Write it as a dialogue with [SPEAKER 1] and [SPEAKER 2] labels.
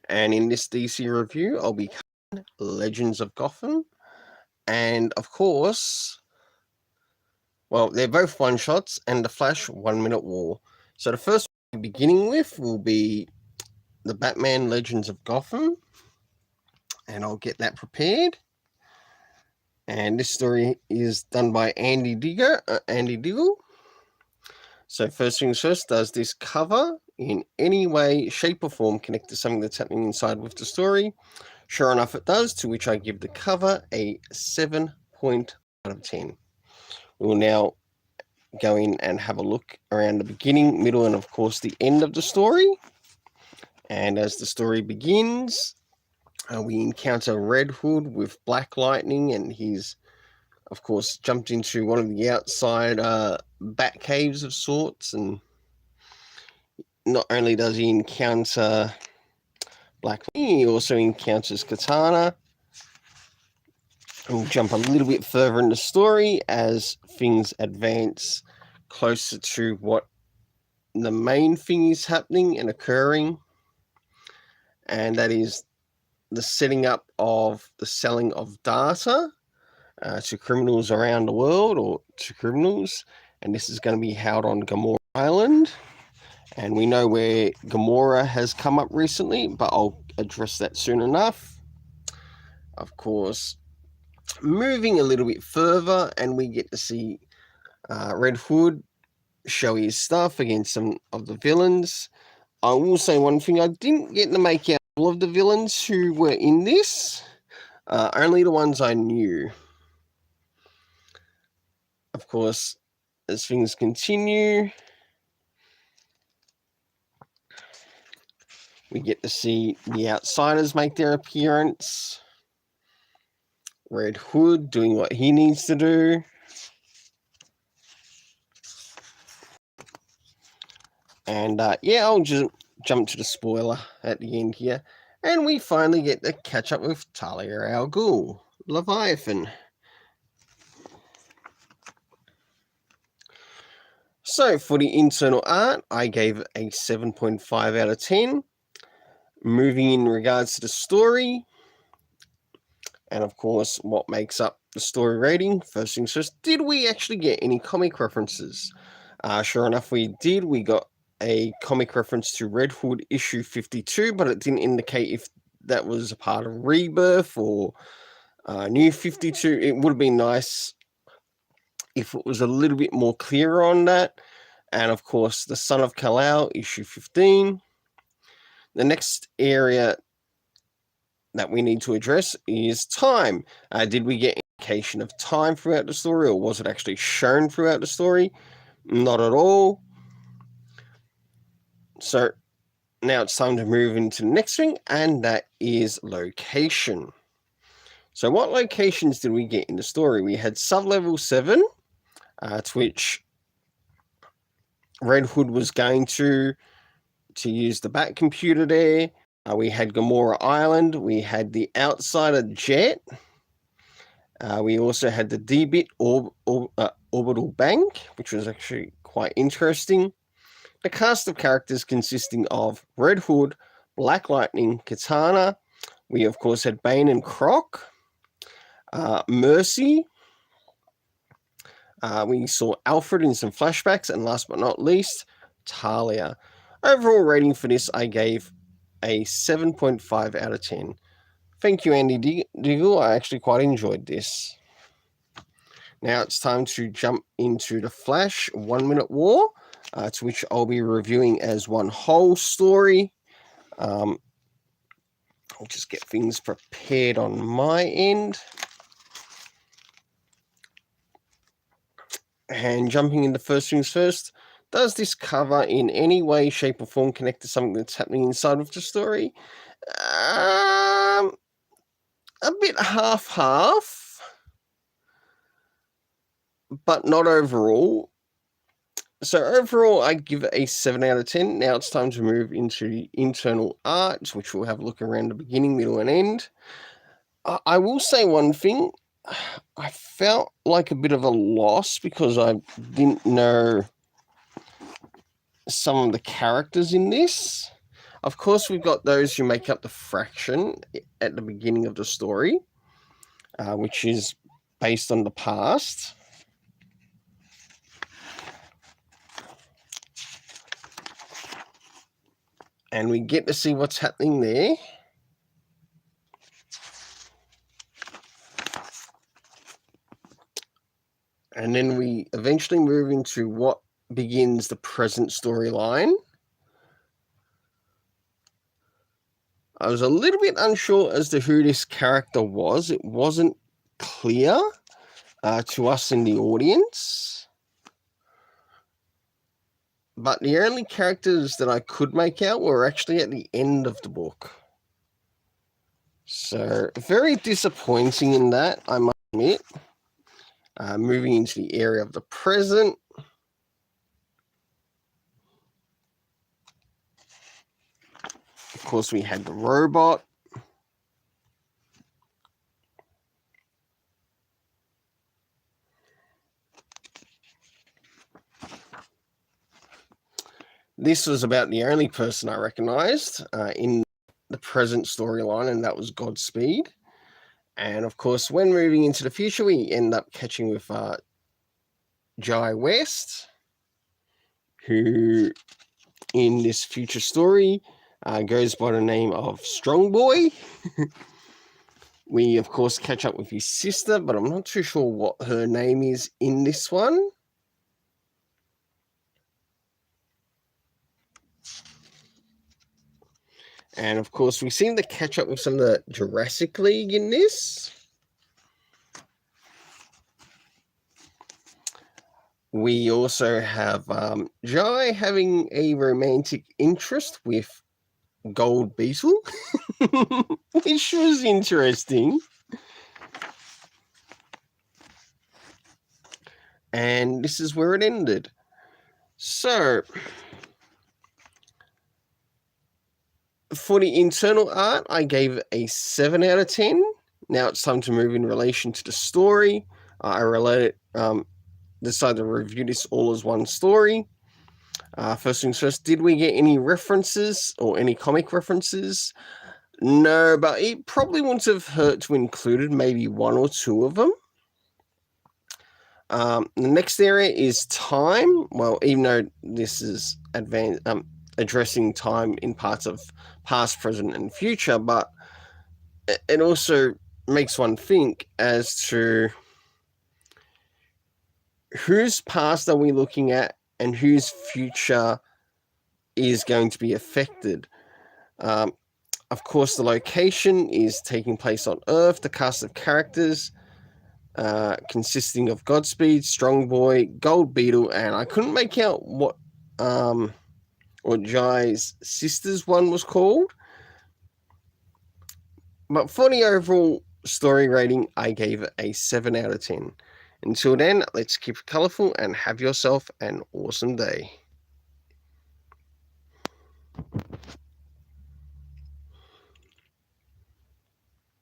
[SPEAKER 1] and in this DC review, I'll be covering Legends of Gotham, and of course, well, they're both one-shots, and the Flash 1 Minute War. So the first one beginning with will be the Batman Legends of Gotham, and I'll get that prepared. And this story is done by Andy Diggle. So first things first, does this cover in any way, shape or form connect to something that's happening inside with the story? Sure enough it does, to which I give the cover a 7 out of 10. We will now go in and have a look around the beginning, middle and of course the end of the story. And as the story begins, we encounter Red Hood with Black Lightning, and he's of course jumped into one of the outside bat caves of sorts, and not only does he encounter Black Lightning, he also encounters Katana. We'll jump a little bit further in the story as things advance closer to what the main thing is happening and occurring, and that is the setting up of the selling of data to criminals around the world, or to criminals, and this is going to be held on Gamora Island. And we know where Gamora has come up recently, but I'll address that soon enough. Of course, moving a little bit further, and we get to see Red Hood show his stuff against some of the villains. I will say one thing, I didn't get to make out all of the villains who were in this, only the ones I knew. Of course, as things continue, we get to see the Outsiders make their appearance. Red Hood doing what he needs to do. And yeah, I'll just jump to the spoiler at the end here. And we finally get to catch up with Talia al Ghul, Leviathan. So for the internal art, I gave a 7.5 out of 10. Moving in regards to the story, and of course what makes up the story rating, first things first, did we actually get any comic references? Sure enough we did. We got a comic reference to Red Hood issue 52, but it didn't indicate if that was a part of Rebirth or New 52. It would have been nice if it was a little bit more clear on that. And of course, the Son of Kal-El, issue 15. The next area that we need to address is time. Did we get indication of time throughout the story, or was it actually shown throughout the story? Not at all. So now it's time to move into the next thing, and that is location. So what locations did we get in the story? We had Sublevel 7, to which Red Hood was going to use the Bat computer there. We had Gamora Island. We had the Outsider Jet. We also had the D-Bit Orbital Bank, which was actually quite interesting. The cast of characters consisting of Red Hood, Black Lightning, Katana. We, of course, had Bane and Croc. Mercy. We saw Alfred in some flashbacks. And last but not least, Talia. Overall rating for this, I gave a 7.5 out of 10. Thank you, Andy Diggle. I actually quite enjoyed this. Now it's time to jump into the Flash 1 Minute War, to which I'll be reviewing as one whole story. I'll just get things prepared on my end. And jumping into first things first, does this cover in any way, shape, or form connect to something that's happening inside of the story? A bit half-half, but not overall. So overall, I give it a 7 out of 10. Now it's time to move into the internal art, which we'll have a look around the beginning, middle, and end. I will say one thing. I felt like a bit of a loss because I didn't know some of the characters in this. Of course, we've got those who make up the fraction at the beginning of the story, which is based on the past. And we get to see what's happening there. And then we eventually move into what begins the present storyline. I was a little bit unsure as to who this character was. It wasn't clear to us in the audience. But the only characters that I could make out were actually at the end of the book. So, very disappointing in that, I must admit. Moving into the area of the present. Of course, we had the robot. This was about the only person I recognized in the present storyline, and that was Godspeed. And of course, when moving into the future, we end up catching with Jai West, who in this future story goes by the name of Strong Boy. We, of course, catch up with his sister, but I'm not too sure what her name is in this one. And, of course, we seem to catch up with some of the Jurassic League in this. We also have Jai having a romantic interest with Gold Beetle, which was interesting. And this is where it ended. So, for the internal art, I gave a 7 out of 10. Now it's time to move in relation to the story. I decided to review this all as one story. First things first, did we get any references or any comic references? No, but it probably wouldn't have hurt to include maybe 1 or 2 of them. The next area is time. Well, even though this is addressing time in parts of past, present, and future, but it also makes one think as to whose past are we looking at and whose future is going to be affected. Of course, the location is taking place on Earth. The cast of characters consisting of Godspeed, Strong Boy, Gold Beetle, and I couldn't make out what Jai's sister's one was called. But for the overall story rating, I gave it a 7 out of 10. Until then, let's keep it colourful and have yourself an awesome day.